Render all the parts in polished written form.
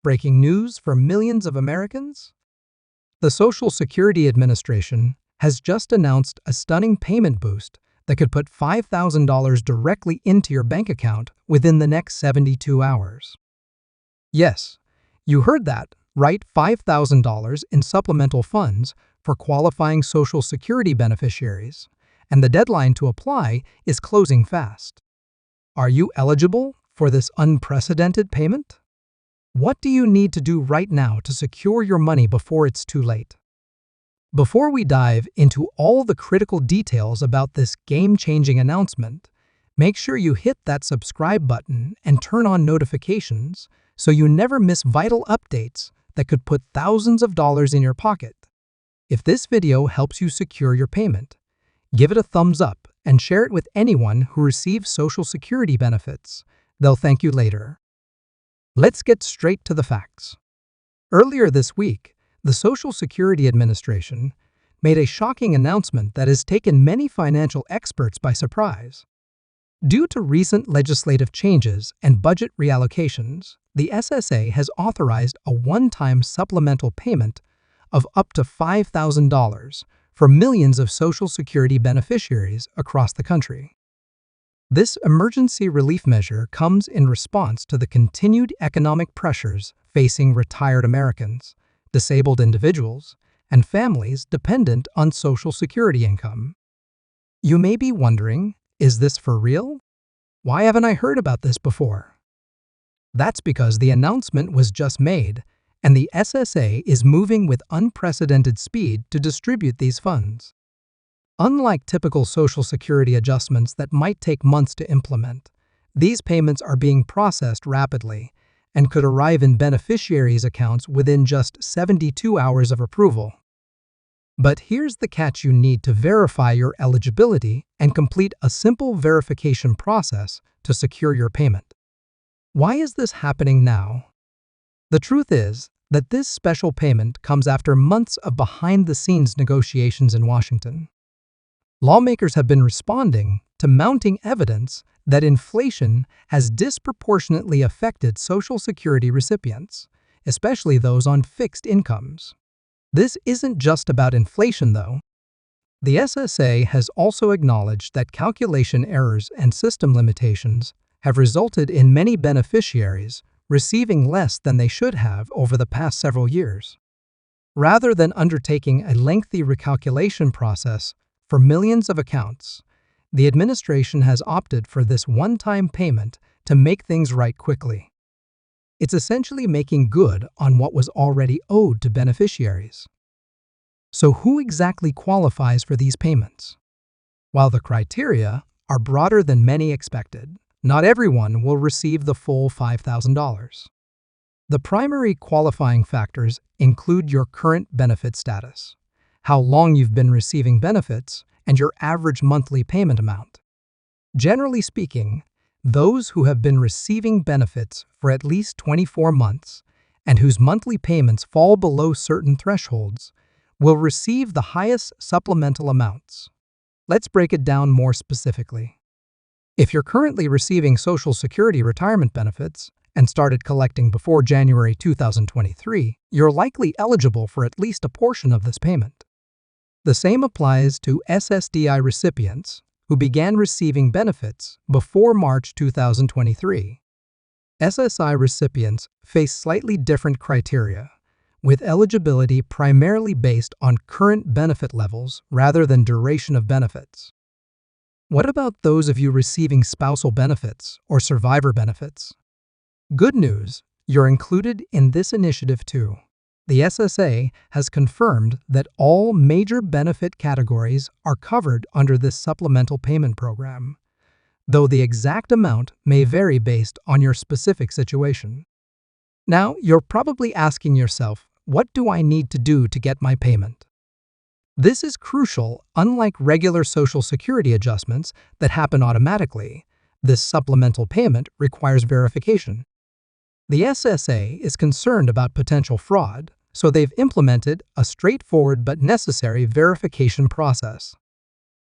Breaking news for millions of Americans? The Social Security Administration has just announced a stunning payment boost that could put $5,000 directly into your bank account within the next 72 hours. Yes, you heard that, right? $5,000 in supplemental funds for qualifying Social Security beneficiaries, and the deadline to apply is closing fast. Are you eligible for this unprecedented payment? What do you need to do right now to secure your money before it's too late? Before we dive into all the critical details about this game-changing announcement, make sure you hit that subscribe button and turn on notifications so you never miss vital updates that could put thousands of dollars in your pocket. If this video helps you secure your payment, give it a thumbs up and share it with anyone who receives Social Security benefits. They'll thank you later. Let's get straight to the facts. Earlier this week, the Social Security Administration made a shocking announcement that has taken many financial experts by surprise. Due to recent legislative changes and budget reallocations, the SSA has authorized a one-time supplemental payment of up to $5,000 for millions of Social Security beneficiaries across the country. This emergency relief measure comes in response to the continued economic pressures facing retired Americans, disabled individuals, and families dependent on Social Security income. You may be wondering, is this for real? Why haven't I heard about this before? That's because the announcement was just made, and the SSA is moving with unprecedented speed to distribute these funds. Unlike typical Social Security adjustments that might take months to implement, these payments are being processed rapidly and could arrive in beneficiaries' accounts within just 72 hours of approval. But here's the catch: you need to verify your eligibility and complete a simple verification process to secure your payment. Why is this happening now? The truth is that this special payment comes after months of behind-the-scenes negotiations in Washington. Lawmakers have been responding to mounting evidence that inflation has disproportionately affected Social Security recipients, especially those on fixed incomes. This isn't just about inflation, though. The SSA has also acknowledged that calculation errors and system limitations have resulted in many beneficiaries receiving less than they should have over the past several years. Rather than undertaking a lengthy recalculation process for millions of accounts, the administration has opted for this one-time payment to make things right quickly. It's essentially making good on what was already owed to beneficiaries. So who exactly qualifies for these payments? While the criteria are broader than many expected, not everyone will receive the full $5,000. The primary qualifying factors include your current benefit status, how long you've been receiving benefits, and your average monthly payment amount. Generally speaking, those who have been receiving benefits for at least 24 months and whose monthly payments fall below certain thresholds will receive the highest supplemental amounts. Let's break it down more specifically. If you're currently receiving Social Security retirement benefits and started collecting before January 2023, you're likely eligible for at least a portion of this payment. The same applies to SSDI recipients who began receiving benefits before March 2023. SSI recipients face slightly different criteria, with eligibility primarily based on current benefit levels rather than duration of benefits. What about those of you receiving spousal benefits or survivor benefits? Good news, you're included in this initiative too. The SSA has confirmed that all major benefit categories are covered under this supplemental payment program, though the exact amount may vary based on your specific situation. Now, you're probably asking yourself, what do I need to do to get my payment? This is crucial. Unlike regular Social Security adjustments that happen automatically, this supplemental payment requires verification. The SSA is concerned about potential fraud, so they've implemented a straightforward but necessary verification process.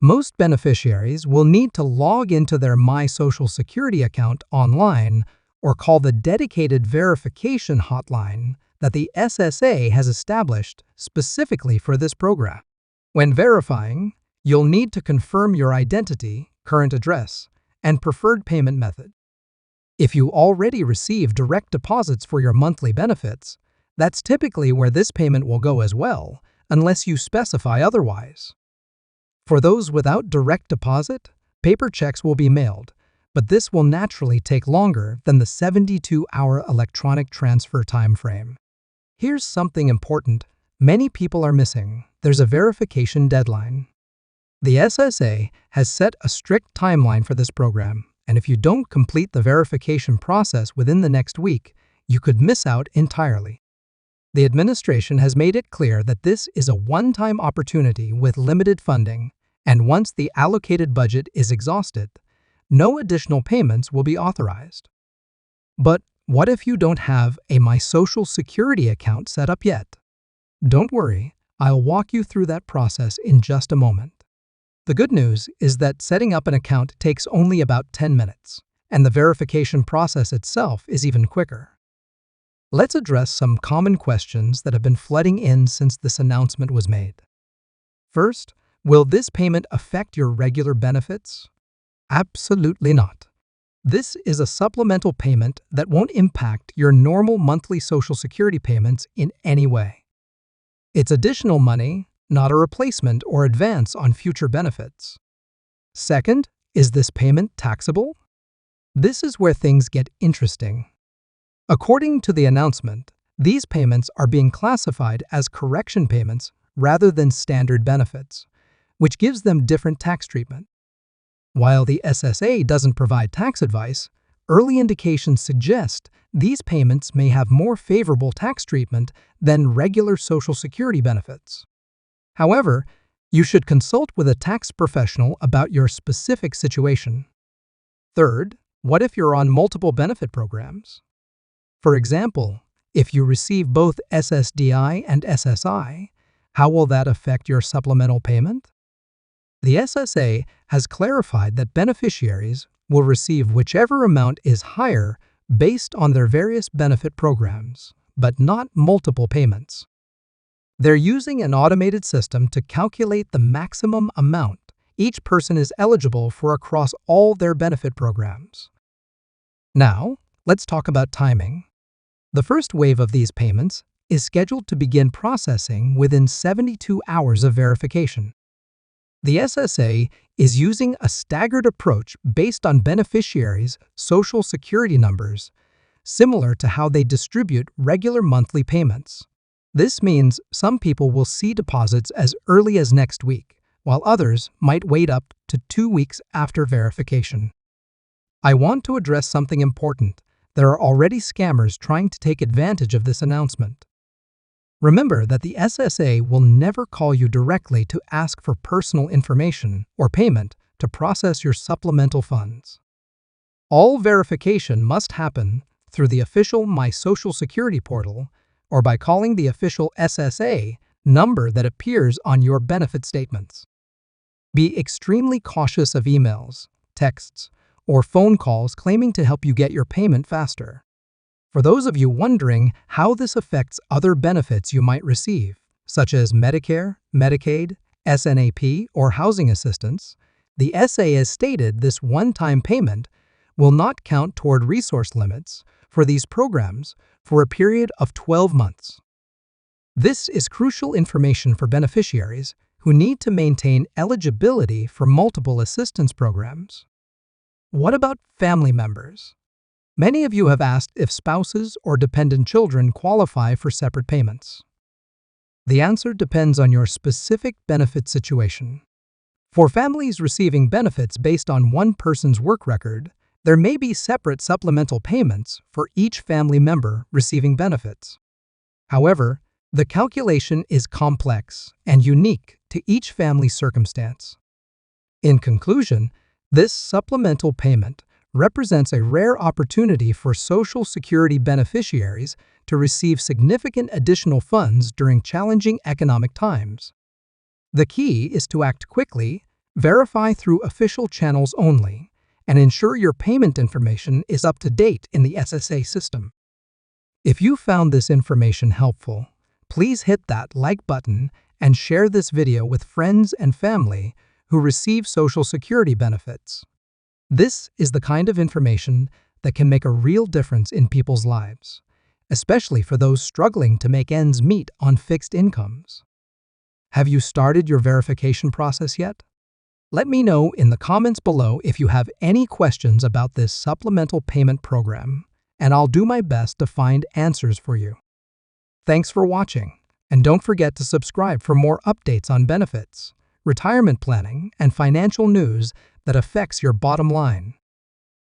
Most beneficiaries will need to log into their My Social Security account online or call the dedicated verification hotline that the SSA has established specifically for this program. When verifying, you'll need to confirm your identity, current address, and preferred payment method. If you already receive direct deposits for your monthly benefits, that's typically where this payment will go as well, unless you specify otherwise. For those without direct deposit, paper checks will be mailed, but this will naturally take longer than the 72-hour electronic transfer time frame. Here's something important many people are missing. There's a verification deadline. The SSA has set a strict timeline for this program, and if you don't complete the verification process within the next week, you could miss out entirely. The administration has made it clear that this is a one-time opportunity with limited funding, and once the allocated budget is exhausted, no additional payments will be authorized. But what if you don't have a My Social Security account set up yet? Don't worry, I'll walk you through that process in just a moment. The good news is that setting up an account takes only about 10 minutes, and the verification process itself is even quicker. Let's address some common questions that have been flooding in since this announcement was made. First, will this payment affect your regular benefits? Absolutely not. This is a supplemental payment that won't impact your normal monthly Social Security payments in any way. It's additional money, not a replacement or advance on future benefits. Second, is this payment taxable? This is where things get interesting. According to the announcement, these payments are being classified as correction payments rather than standard benefits, which gives them different tax treatment. While the SSA doesn't provide tax advice, early indications suggest these payments may have more favorable tax treatment than regular Social Security benefits. However, you should consult with a tax professional about your specific situation. Third, what if you're on multiple benefit programs? For example, if you receive both SSDI and SSI, how will that affect your supplemental payment? The SSA has clarified that beneficiaries will receive whichever amount is higher based on their various benefit programs, but not multiple payments. They're using an automated system to calculate the maximum amount each person is eligible for across all their benefit programs. Now, let's talk about timing. The first wave of these payments is scheduled to begin processing within 72 hours of verification. The SSA is using a staggered approach based on beneficiaries' Social Security numbers, similar to how they distribute regular monthly payments. This means some people will see deposits as early as next week, while others might wait up to 2 weeks after verification. I want to address something important. There are already scammers trying to take advantage of this announcement. Remember that the SSA will never call you directly to ask for personal information or payment to process your supplemental funds. All verification must happen through the official My Social Security portal or by calling the official SSA number that appears on your benefit statements. Be extremely cautious of emails, texts, or phone calls claiming to help you get your payment faster. For those of you wondering how this affects other benefits you might receive, such as Medicare, Medicaid, SNAP, or housing assistance, the SA has stated this one-time payment will not count toward resource limits for these programs for a period of 12 months. This is crucial information for beneficiaries who need to maintain eligibility for multiple assistance programs. What about family members? Many of you have asked if spouses or dependent children qualify for separate payments. The answer depends on your specific benefit situation. For families receiving benefits based on one person's work record, there may be separate supplemental payments for each family member receiving benefits. However, the calculation is complex and unique to each family's circumstance. In conclusion, this supplemental payment represents a rare opportunity for Social Security beneficiaries to receive significant additional funds during challenging economic times. The key is to act quickly, verify through official channels only, and ensure your payment information is up to date in the SSA system. If you found this information helpful, please hit that like button and share this video with friends and family who receive Social Security benefits. This is the kind of information that can make a real difference in people's lives, especially for those struggling to make ends meet on fixed incomes. Have you started your verification process yet? Let me know in the comments below if you have any questions about this supplemental payment program, and I'll do my best to find answers for you. Thanks for watching, and don't forget to subscribe for more updates on benefits, retirement planning, and financial news that affects your bottom line.